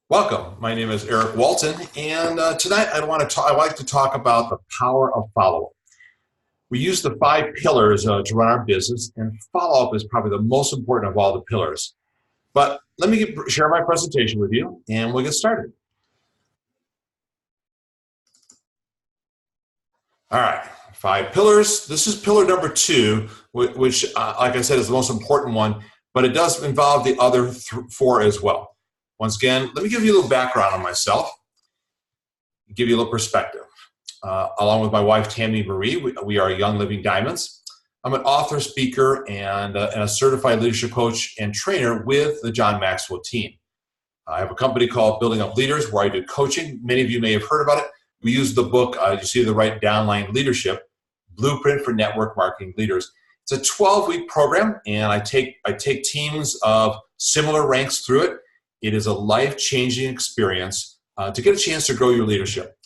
Welcome. My name is Eric Walton, and tonight I like to talk about the power of follow-up. We use the five pillars to run our business, and follow-up is probably the most important of all the pillars. But let me share my presentation with you, and we'll get started. All right, five pillars. This is pillar number two, which, like I said, is the most important one, but it does involve the other four as well. Once again, let me give you a little background on myself, give you a little perspective. Along with my wife, Tammy Marie, we are Young Living Diamonds. I'm an author, speaker, and a certified leadership coach and trainer with the John Maxwell team. I have a company called Building Up Leaders where I do coaching. Many of you may have heard about it. We use the book, you see the right downline leadership, Blueprint for Network Marketing Leaders. It's a 12-week program, and I take teams of similar ranks through it. It is a life-changing experience to get a chance to grow your leadership.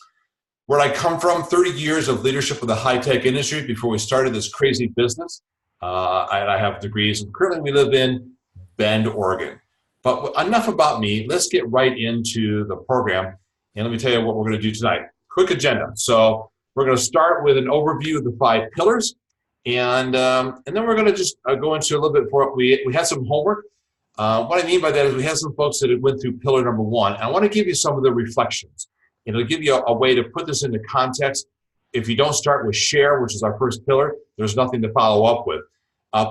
Where I come from, 30 years of leadership in the high-tech industry before we started this crazy business. I have degrees, and currently we live in Bend, Oregon. But enough about me. Let's get right into the program, and let me tell you what we're going to do tonight. Quick agenda. So we're going to start with an overview of the five pillars, and then we're going to just go into a little bit more. We had some homework. What I mean by that is we had some folks that went through pillar number one. I want to give you some of the reflections. It'll give you a way to put this into context. If you don't start with share, which is our first pillar, there's nothing to follow up with.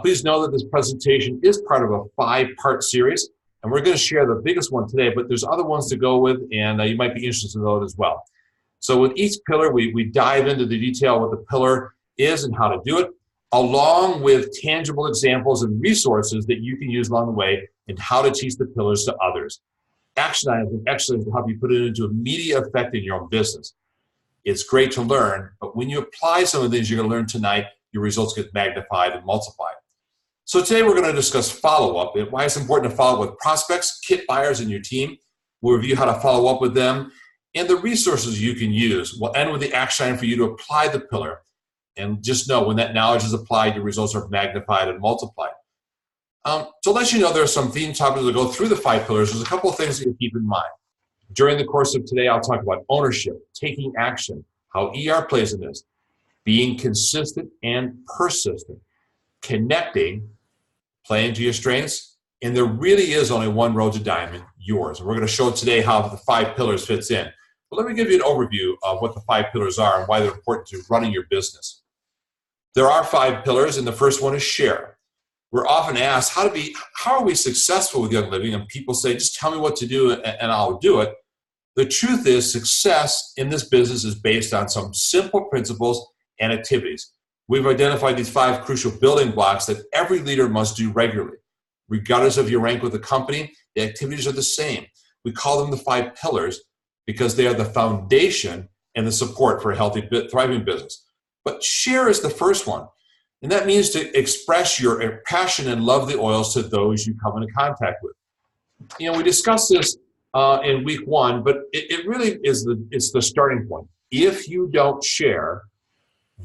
Please know that this presentation is part of a 5-part series, and we're going to share the biggest one today, but there's other ones to go with, and you might be interested in those as well. So with each pillar, we dive into the detail of what the pillar is and how to do it, along with tangible examples and resources that you can use along the way and how to teach the pillars to others. Action items and exercises to help you put it into immediate effect in your own business. It's great to learn, but when you apply some of the things you're going to learn tonight, your results get magnified and multiplied. So today we're going to discuss follow-up and why it's important to follow up with prospects, kit buyers in your team. We'll review how to follow up with them and the resources you can use. We'll end with the action item for you to apply the pillar. And just know when that knowledge is applied, your results are magnified and multiplied. To let you know, there are some theme topics that go through the 5 pillars. There's a couple of things that you keep in mind. During the course of today, I'll talk about ownership, taking action, how ER plays in this, being consistent and persistent, connecting, playing to your strengths, and there really is only one road to diamond, yours. And we're going to show today how the 5 pillars fits in. But let me give you an overview of what the 5 pillars are and why they're important to running your business. There are 5 pillars, and the first one is share. We're often asked, how are we successful with Young Living? And people say, just tell me what to do and I'll do it. The truth is, success in this business is based on some simple principles and activities. We've identified these 5 crucial building blocks that every leader must do regularly. Regardless of your rank with the company, the activities are the same. We call them the 5 pillars because they are the foundation and the support for a healthy, thriving business. But share is the first one. And that means to express your passion and love the oils to those you come into contact with. You know, we discussed this in week 1, but it really is it's the starting point. If you don't share,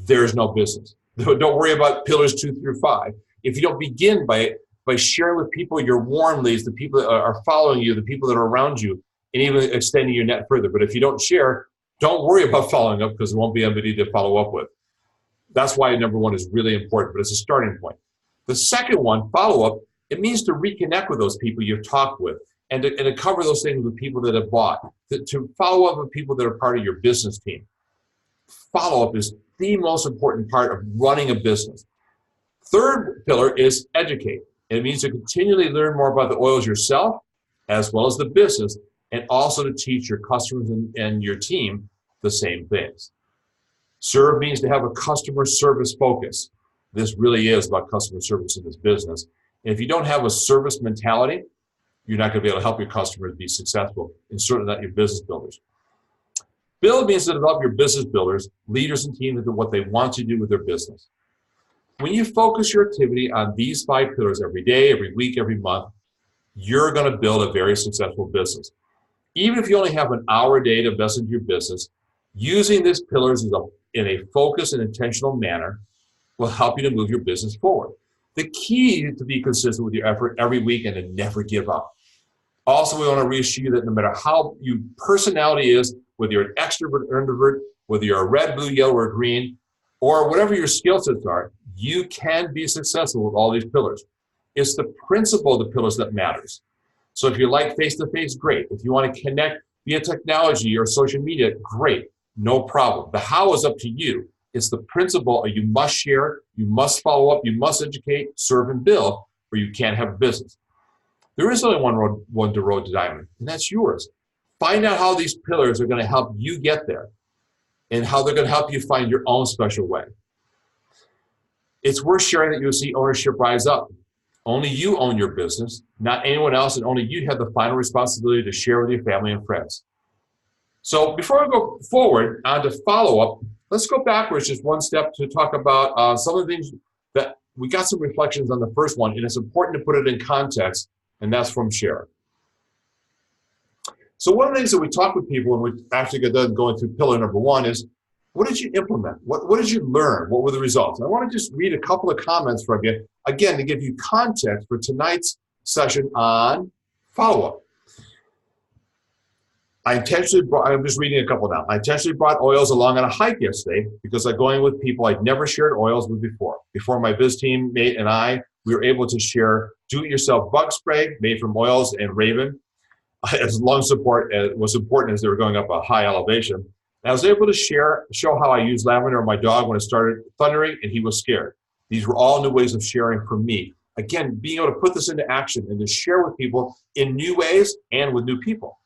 there's no business. Don't worry about pillars 2 through 5. If you don't begin by sharing with people your warm leads, the people that are following you, the people that are around you, and even extending your net further. But if you don't share, don't worry about following up because there won't be anybody to follow up with. That's why number 1 is really important, but it's a starting point. The second one, follow-up, it means to reconnect with those people you've talked with and to cover those things with people that have bought, to follow up with people that are part of your business team. Follow-up is the most important part of running a business. Third pillar is educate. It means to continually learn more about the oils yourself as well as the business, and also to teach your customers and your team the same things. Serve means to have a customer service focus. This really is about customer service in this business. And if you don't have a service mentality, you're not going to be able to help your customers be successful, and certainly not your business builders. Build means to develop your business builders, leaders and teams into what they want to do with their business. When you focus your activity on these 5 pillars every day, every week, every month, you're going to build a very successful business. Even if you only have an hour a day to invest into your business, using these pillars in a focused and intentional manner will help you to move your business forward. The key is to be consistent with your effort every week and to never give up. Also, we want to reassure you that no matter how your personality is, whether you're an extrovert or introvert, whether you're a red, blue, yellow, or green, or whatever your skill sets are, you can be successful with all these pillars. It's the principle of the pillars that matters. So if you like face-to-face, great. If you want to connect via technology or social media, great, no problem. The how is up to you. It's the principle of you must share, you must follow up, you must educate, serve, and build, or you can't have a business. There is only one road to diamond, and that's yours. Find out how these pillars are going to help you get there and how they're going to help you find your own special way. It's worth sharing that you'll see ownership rise up. Only you own your business, not anyone else, and only you have the final responsibility to share with your family and friends. So before we go forward on to follow-up, let's go backwards just one step to talk about some of the things that we got some reflections on the first one, and it's important to put it in context, and that's from Sharon. So one of the things that we talk with people when we actually get done going through pillar number one is, what did you implement? What did you learn? What were the results? I want to just read a couple of comments from you, again, to give you context for tonight's session on follow-up. I'm just reading a couple now. I intentionally brought oils along on a hike yesterday because I'm going with people I'd never shared oils with before. Before my biz teammate and I, we were able to share do-it-yourself bug spray made from oils and Raven. As lung support was important as they were going up a high elevation. And I was able to show how I used lavender on my dog when it started thundering and he was scared. These were all new ways of sharing for me. Again, being able to put this into action and to share with people in new ways and with new people.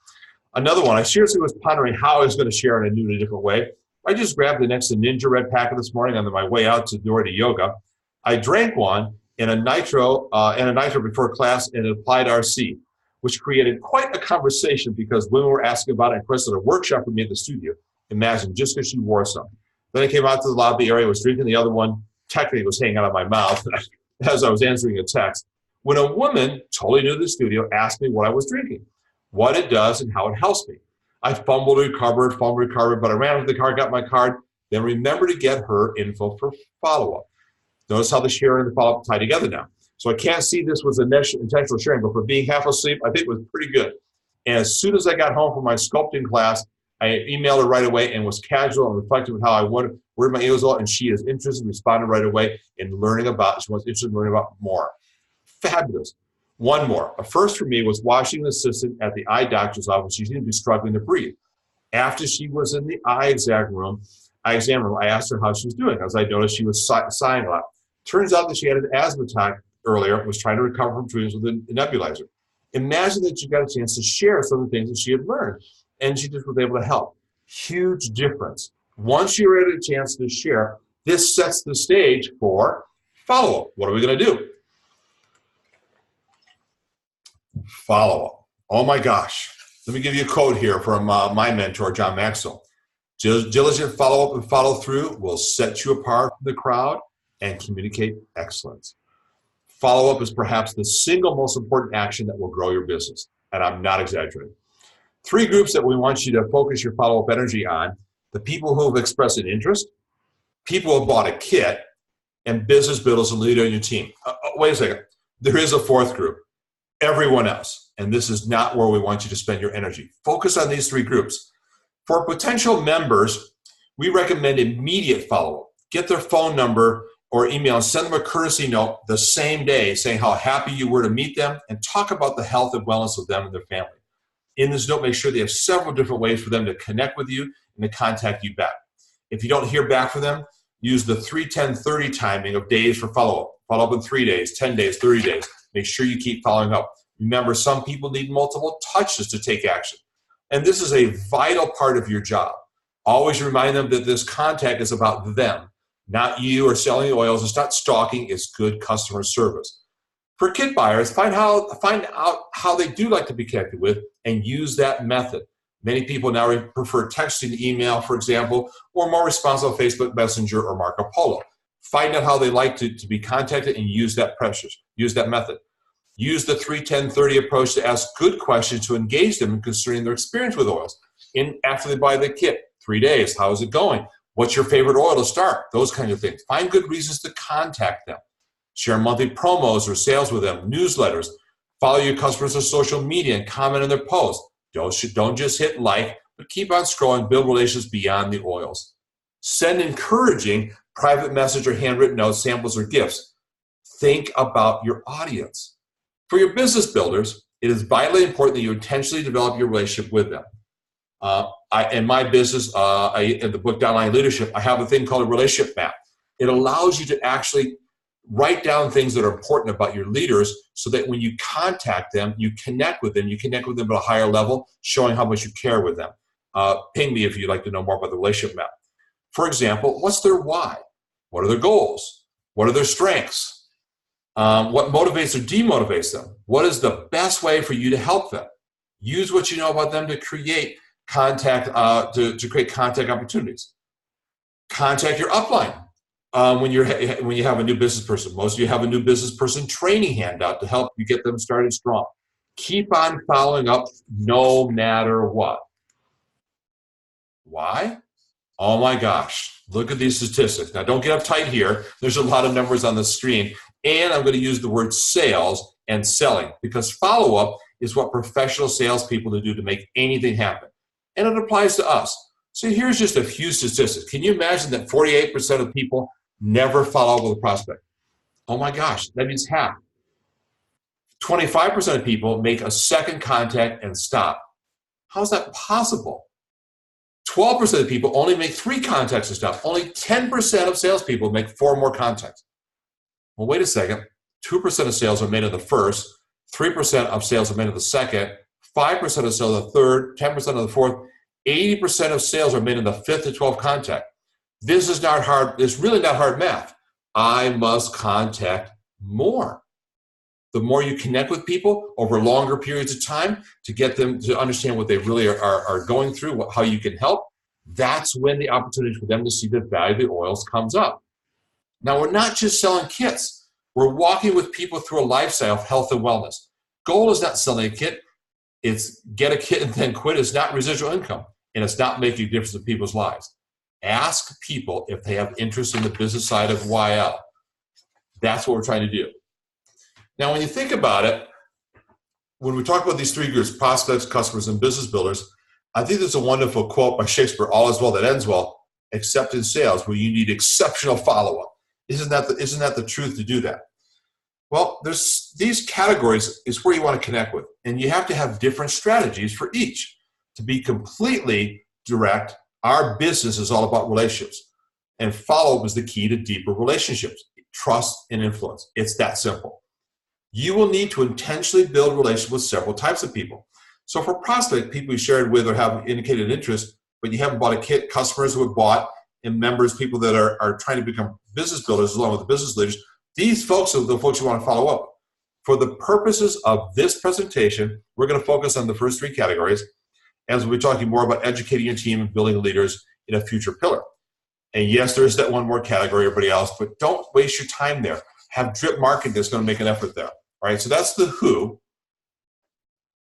Another one, I seriously was pondering how I was going to share in a new and a different way. I just grabbed the next Ninja Red packet this morning on my way out to Doherty Yoga. I drank one in a nitro before class and applied RC, which created quite a conversation because women were asking about it and Chris did a workshop with me at the studio. Imagine, just because she wore some. Then I came out to the lobby area, was drinking the other one, technically was hanging out of my mouth as I was answering a text, when a woman, totally new to the studio, asked me what I was drinking, what it does, and how it helps me. I fumbled, recovered, but I ran to the car, got my card, then remember to get her info for follow-up. Notice how the share and the follow-up tie together now. So I can't see this was intentional sharing, but for being half asleep, I think it was pretty good. And as soon as I got home from my sculpting class, I emailed her right away and was casual and reflective of how I wanted, where my emails are, and she is interested and responded right away in learning about, she was interested in learning about more. Fabulous. One more. A first for me was watching an assistant at the eye doctor's office. She seemed to be struggling to breathe. After she was in the eye exam room, I asked her how she was doing, as I noticed she was sighing a lot. Turns out that she had an asthma attack earlier, was trying to recover from treatments with a nebulizer. Imagine that you got a chance to share some of the things that she had learned, and she just was able to help. Huge difference. Once you're at a chance to share, this sets the stage for follow-up. What are we going to do? Follow-up. Oh my gosh. Let me give you a quote here from my mentor, John Maxwell. Diligent follow-up and follow-through will set you apart from the crowd and communicate excellence. Follow-up is perhaps the single most important action that will grow your business, and I'm not exaggerating. 3 groups that we want you to focus your follow-up energy on: the people who have expressed an interest, people who have bought a kit, and business builders and leader in your team. Wait a second. There is a 4th group, everyone else, and this is not where we want you to spend your energy. Focus on these 3 groups. For potential members, we recommend immediate follow-up. Get their phone number or email and send them a courtesy note the same day saying how happy you were to meet them and talk about the health and wellness of them and their family. In this note, make sure they have several different ways for them to connect with you and to contact you back. If you don't hear back from them, use the 3-10-30 timing of days for follow-up. Follow up in 3 days, 10 days, 30 days. Make sure you keep following up. Remember, some people need multiple touches to take action. And this is a vital part of your job. Always remind them that this contact is about them, not you or selling oils. It's not stalking, it's good customer service. For kit buyers, find out how they do like to be connected with and use that method. Many people now prefer texting to email, for example, or more responsive Facebook Messenger or Marco Polo. Find out how they like to be contacted and use that method. Use the 3-10-30 approach to ask good questions to engage them concerning their experience with oils. After they buy the kit, 3 days, how is it going? What's your favorite oil to start? Those kinds of things. Find good reasons to contact them. Share monthly promos or sales with them, newsletters. Follow your customers on social media and comment on their posts. Don't just hit like, but keep on scrolling, build relations beyond the oils. Send encouraging private message or handwritten notes, samples, or gifts. Think about your audience. For your business builders, it is vitally important that you intentionally develop your relationship with them. In my business, in the book Downline Leadership, I have a thing called a relationship map. It allows you to actually write down things that are important about your leaders so that when you contact them, you connect with them at a higher level, showing how much you care with them. Ping me if you'd like to know more about the relationship map. For example, what's their why? What are their goals? What are their strengths? What motivates or demotivates them? What is the best way for you to help them? Use what you know about them to create contact, to create contact opportunities. Contact your upline. When you have a new business person. Most of you have a new business person training handout to help you get them started strong. Keep on following up no matter what. Why? Oh my gosh, look at these statistics. Now don't get uptight here. There's a lot of numbers on the screen. And I'm going to use the word sales and selling because follow-up is what professional salespeople do to make anything happen. And it applies to us. So here's just a few statistics. Can you imagine that 48% of people never follow up with a prospect? Oh my gosh, that means half. 25% of people make a second contact and stop. How is that possible? 12% of people only make 3 contacts and stop. Only 10% of salespeople make 4 more contacts. Well, wait a second. 2% of sales are made in the first, 3% of sales are made in the second, 5% of sales are the third, 10% of the fourth, 80% of sales are made in the 5th to 12th contact. This is not hard. It's really not hard math. I must contact more. The more you connect with people over longer periods of time to get them to understand what they really are going through, how you can help, that's when the opportunity for them to see the value of the oils comes up. Now, we're not just selling kits. We're walking with people through a lifestyle of health and wellness. Goal is not selling a kit. It's get a kit and then quit. It's not residual income, and it's not making a difference in people's lives. Ask people if they have interest in the business side of YL. That's what we're trying to do. Now, when you think about it, when we talk about these 3 groups, prospects, customers, and business builders, I think there's a wonderful quote by Shakespeare, all is well that ends well, except in sales, where you need exceptional follow-up. Isn't that the truth to do that? Well, there's these categories is where you want to connect with, and you have to have different strategies for each. To be completely direct, our business is all about relationships, and follow-up is the key to deeper relationships, trust and influence. It's that simple. You will need to intentionally build relationships with several types of people. So for prospect, people you shared with or have indicated interest, but you haven't bought a kit, customers who have bought, and members, people that are trying to become business builders along with the business leaders, these folks are the folks you want to follow up. For the purposes of this presentation, we're going to focus on the first 3 categories, as we'll be talking more about educating your team and building leaders in a future pillar. And yes, there is that one more category, everybody else, but don't waste your time there. Have drip marketing that's going to make an effort there. All right, so that's the who.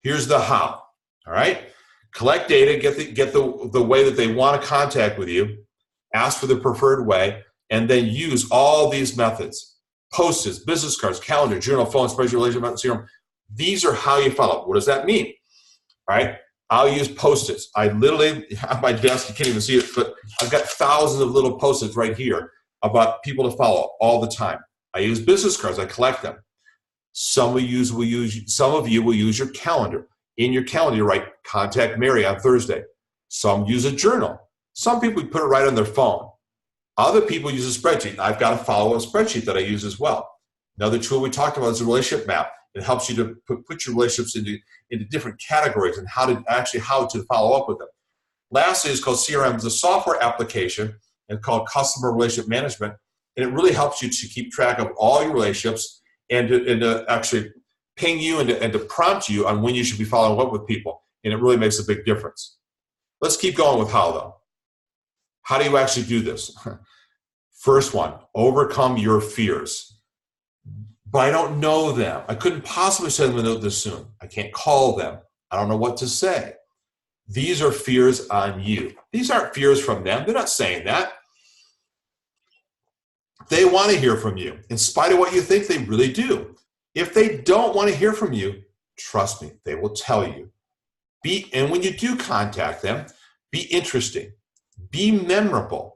Here's the how. All right, collect data, get the way that they want to contact with you, ask for the preferred way, and then use all these methods. Post-its, business cards, calendar, journal, phone, spreadsheet, relationship serum. These are how you follow up. What does that mean? All right, I'll use Post-its. I literally have my desk, you can't even see it, but I've got thousands of little Post-its right here about people to follow up all the time. I use business cards, I collect them. Some of you will use your calendar. In your calendar, you write, contact Mary on Thursday. Some use a journal. Some people put it right on their phone. Other people use a spreadsheet. I've got a follow-up spreadsheet that I use as well. Another tool we talked about is a relationship map. It helps you to put your relationships into different categories and how to follow up with them. Lastly is called CRM. It's a software application and called Customer Relationship Management. And it really helps you to keep track of all your relationships and to actually ping you and to prompt you on when you should be following up with people. And it really makes a big difference. Let's keep going with how, though. How do you actually do this? First one, overcome your fears. But I don't know them. I couldn't possibly send them a note this soon. I can't call them. I don't know what to say. These are fears on you. These aren't fears from them. They're not saying that. They want to hear from you. In spite of what you think, they really do. If they don't want to hear from you, trust me, they will tell you. And when you do contact them, be interesting, be memorable,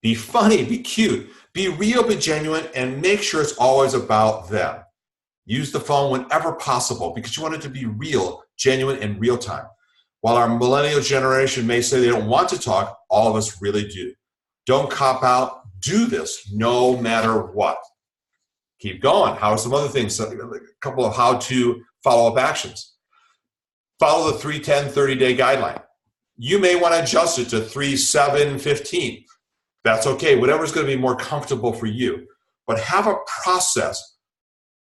be funny, be cute, be real, be genuine, and make sure it's always about them. Use the phone whenever possible because you want it to be real, genuine, and real time. While our millennial generation may say they don't want to talk, all of us really do. Don't cop out. Do this no matter what. Keep going. How are some other things? A couple of how-to follow-up actions. Follow the 3-10-30-day guideline. You may want to adjust it to 3-7-15. That's okay. Whatever's going to be more comfortable for you. But have a process,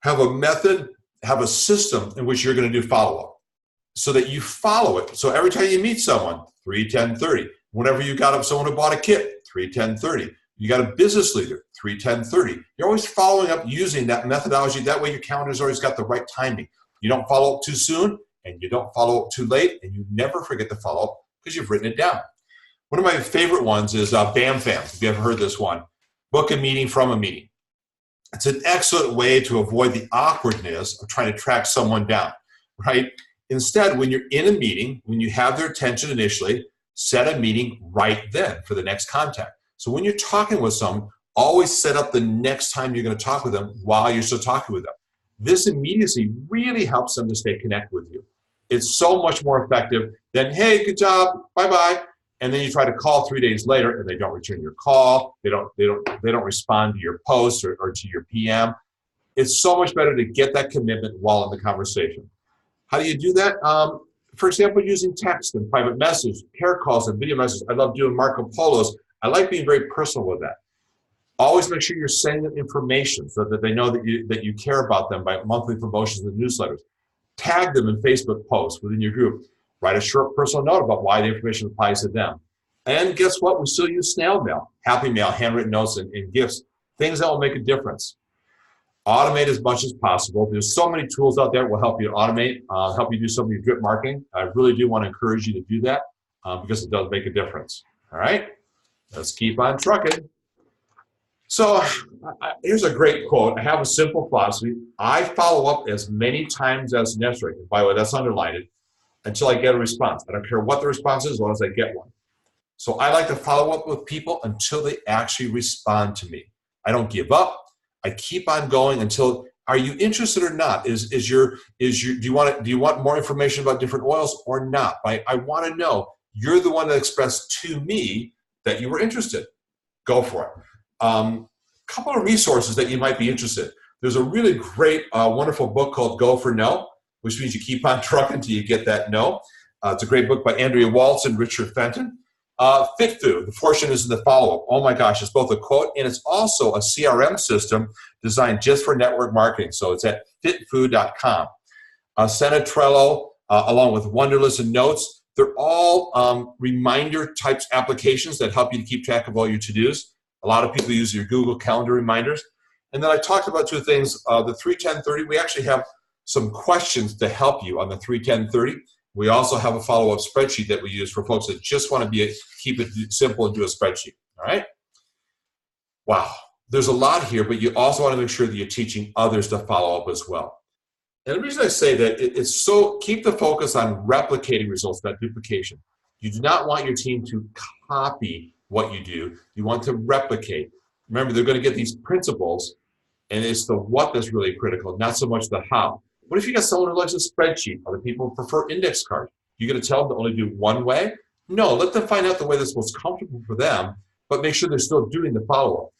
have a method, have a system in which you're going to do follow-up so that you follow it. So every time you meet someone, 3-10-30. Whenever you got up someone who bought a kit, 3-10-30. You got a business leader, 3-10-30. You're always following up using that methodology. That way your calendar's always got the right timing. You don't follow up too soon, and you don't follow up too late, and you never forget to follow up because you've written it down. One of my favorite ones is BAM Fam, if you ever heard this one. Book a meeting from a meeting. It's an excellent way to avoid the awkwardness of trying to track someone down, right? Instead, when you're in a meeting, when you have their attention initially, set a meeting right then for the next contact. So when you're talking with someone, always set up the next time you're going to talk with them while you're still talking with them. This immediacy really helps them to stay connected with you. It's so much more effective than, hey, good job, bye-bye. And then you try to call 3 days later and they don't return your call. They don't respond to your post or to your PM. It's so much better to get that commitment while in the conversation. How do you do that? For example, using text and private message, hair calls and video messages. I love doing Marco Polos. I like being very personal with that. Always make sure you're sending them information so that they know that you care about them by monthly promotions and newsletters. Tag them in Facebook posts within your group. Write a short personal note about why the information applies to them. And guess what? We still use snail mail, happy mail, handwritten notes, and gifts, things that will make a difference. Automate as much as possible. There's so many tools out there that will help you automate, help you do some of your drip marketing. I really do want to encourage you to do that because it does make a difference. All right? Let's keep on trucking. So here's a great quote. I have a simple philosophy. I follow up as many times as necessary. By the way, that's underlined, until I get a response. I don't care what the response is as long as I get one. So I like to follow up with people until they actually respond to me. I don't give up. I keep on going until, are you interested or not? Do you want more information about different oils or not? I want to know. You're the one that expressed to me that you were interested. Go for it. Couple of resources that you might be interested. There's a really great, wonderful book called Go for No, which means you keep on trucking until you get that no. It's a great book by Andrea Walton and Richard Fenton. Fit Food, the fortune is in the follow-up. Oh my gosh, it's both a quote and it's also a CRM system designed just for network marketing. So it's at fitfood.com. Send a Trello along with Wunderlist and Notes. They're all reminder types applications that help you to keep track of all your to-dos. A lot of people use your Google Calendar reminders. And then I talked about two things. The 3-10-30, we actually have some questions to help you on the 3-10-30. We also have a follow-up spreadsheet that we use for folks that just want to keep it simple and do a spreadsheet. All right? Wow. There's a lot here, but you also want to make sure that you're teaching others to follow up as well. And the reason I say that, it's so keep the focus on replicating results, not duplication. You do not want your team to copy what you do. You want to replicate. Remember, they're going to get these principles, and it's the what that's really critical, not so much the how. What if you got someone who likes a spreadsheet? Other people prefer index cards. You're going to tell them to only do one way? No, let them find out the way that's most comfortable for them, but make sure they're still doing the follow-up.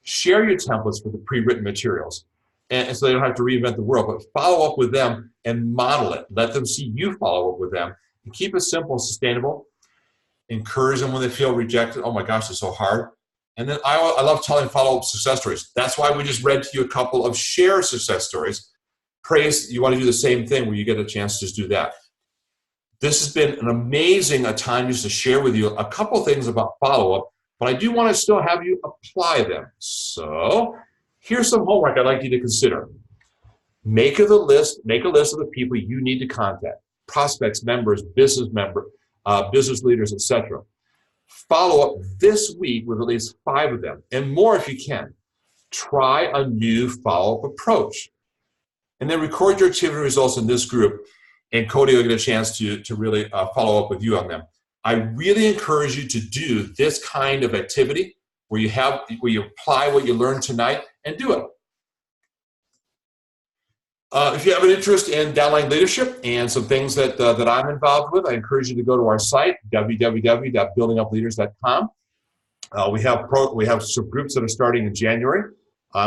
Share your templates for the pre-written materials, and so they don't have to reinvent the world, but follow up with them and model it. Let them see you follow up with them. And keep it simple and sustainable. Encourage them when they feel rejected. Oh my gosh, it's so hard. And then I love telling follow-up success stories. That's why we just read to you a couple of share success stories. Praise, you want to do the same thing where you get a chance to just do that. This has been an amazing time just to share with you a couple of things about follow-up, but I do want to still have you apply them. So here's some homework I'd like you to consider. Make a list of the people you need to contact. Prospects, members, business leaders, etc. Follow up this week with at least 5 of them, and more if you can. Try a new follow-up approach. and then record your activity results in this group, and Cody will get a chance to really follow up with you on them. I really encourage you to do this kind of activity where you apply what you learned tonight and do it. If you have an interest in downline leadership and some things that I'm involved with, I encourage you to go to our site, www.buildingupleaders.com. We have some groups that are starting in January.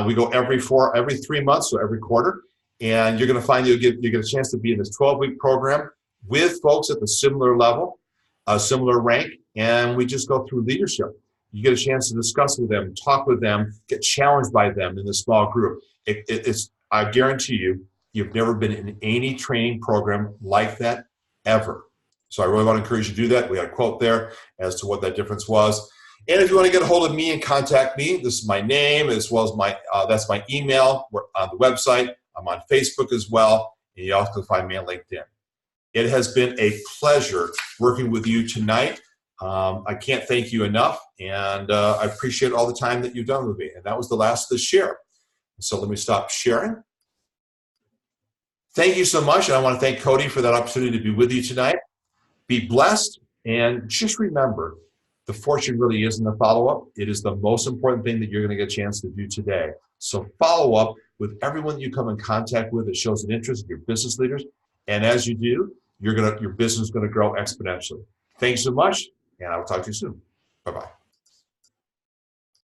We go every 3 months, so every quarter. And you're going to find you get a chance to be in this 12-week program with folks at the similar level, a similar rank, and we just go through leadership. You get a chance to discuss with them, talk with them, get challenged by them in the small group. I guarantee you, you've never been in any training program like that ever. So I really want to encourage you to do that. We had a quote there as to what that difference was. And if you want to get a hold of me and contact me, this is my name as well as that's my email. We're on the website. I'm on Facebook as well. And you also can find me on LinkedIn. It has been a pleasure working with you tonight. I can't thank you enough, and I appreciate all the time that you've done with me. And that was the last of the share. So let me stop sharing. Thank you so much, and I want to thank Cody for that opportunity to be with you tonight. Be blessed, and just remember, the fortune really is in the follow-up. It is the most important thing that you're going to get a chance to do today. So follow up with everyone you come in contact with that shows an interest in your business leaders. And as you do, your business is going to grow exponentially. Thanks so much, and I will talk to you soon. Bye-bye.